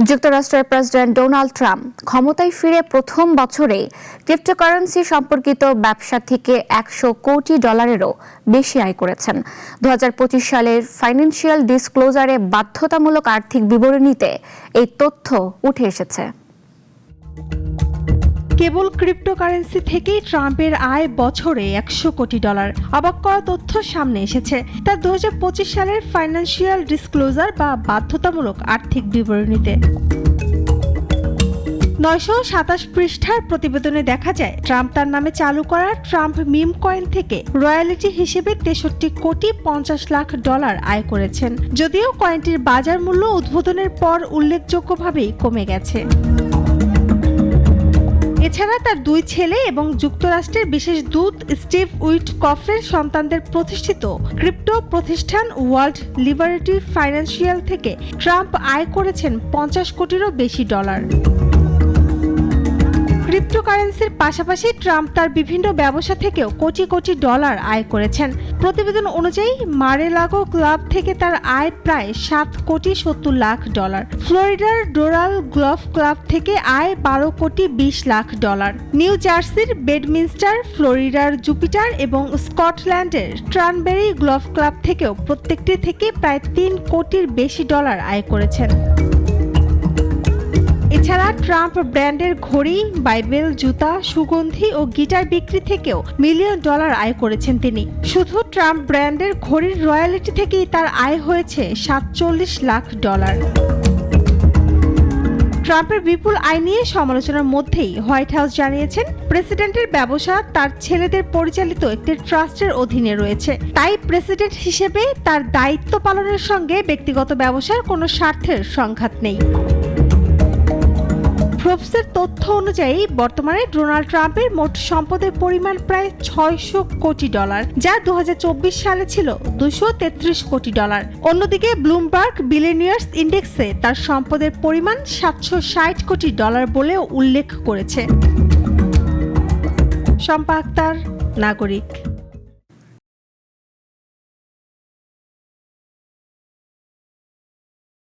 যুক্তরাষ্ট্রের president Donald Trump ক্ষমতায় ফিরে প্রথম বছরে ক্রিপ্টোকারেন্সি সম্পর্কিত ব্যবসা থেকে $100 কোটিরও বেশি আয় করেছেন। 2025 সালের ফাইন্যান্সিয়াল ডিসক্লোজারে বাধ্যতামূলক আর্থিক বিবরণীতে এই তথ্য উঠে এসেছে। কেবল ক্রিপ্টোকারেন্সি থেকেই ট্রাম্পের আয় বছরে $100 কোটি। অবাক করা তথ্য সামনে এসেছে তার 2025 সালের ফাইন্যান্সিয়াল ডিসক্লোজার বা বাধ্যতামূলক আর্থিক বিবরণীতে। 927 পৃষ্ঠার প্রতিবেদনে দেখা যায় ট্রাম্প তার নামে চালু করা ট্রাম্প মিম কয়েন থেকে রয়্যালিটি হিসেবে $63 কোটি 50 লাখ আয় করেছেন, যদিও কয়েনটির বাজার মূল্য উদ্বোধনের পর উল্লেখযোগ্যভাবেই কমে গেছে। এছাড়া তার 2 ছেলে এবং যুক্তরাষ্ট্রের বিশেষ দূত স্টিভ উইটকফের সন্তানদের প্রতিষ্ঠিত ক্রিপ্টো প্রতিষ্ঠান ওয়ার্ল্ড লিবারেটি ফাইন্যান্সিয়াল থেকে ট্রাম্প আয় করেছেন $50 কোটিরও বেশি। ক্রিপ্টোকারেন্সির পাশাপাশি ট্রাম্প তার বিভিন্ন ব্যবসা থেকেও কোটি কোটি ডলার আয় করেছেন। প্রতিবেদন অনুযায়ী মারে-লাগো ক্লাব থেকে তার আয় প্রায় $7 কোটি 70 লাখ। ফ্লোরিডার ডোরাল গলফ ক্লাব থেকে আয় $12 কোটি 20 লাখ। নিউ জার্সির বেডমিনস্টার, ফ্লোরিডার জুপিটার এবং স্কটল্যান্ডের ট্রানবেরি গলফ ক্লাব থেকেও প্রত্যেকটি থেকে প্রায় $3 কোটির বেশি আয় করেছেন। এছাড়া ট্রাম্প ব্র্যান্ডের ঘড়ি, বাইবেল, জুতা, সুগন্ধি ও গিটার বিক্রি থেকেও $মিলিয়ন আয় করেছেন তিনি। শুধু ট্রাম্প ব্র্যান্ডের ঘড়ির রয়্যালিটি থেকেই তার আয় হয়েছে $47 লাখ। ট্রাম্পের বিপুল আয় নিয়ে সমালোচনার মধ্যেই হোয়াইট হাউস জানিয়েছেন প্রেসিডেন্টের ব্যবসা তার ছেলেদের পরিচালিত একটি ট্রাস্টের অধীনে রয়েছে, তাই প্রেসিডেন্ট হিসেবে তার দায়িত্ব পালনের সঙ্গে ব্যক্তিগত ব্যবসার কোনো স্বার্থের সংঘাত নেই। ফোর্বসের তথ্য অনুযায়ী বর্তমানে ডোনাল্ড ট্রাম্পের মোট সম্পদের পরিমাণ প্রায় $600 কোটি, যা 2024 সালে ছিল $233 কোটি। অন্যদিকে ব্লুমবার্গ বিলিয়নিয়ার্স ইন্ডেক্সে তার সম্পদের পরিমাণ $760 কোটি বলেও উল্লেখ করেছে। শম্পা আক্তার, নাগরিক।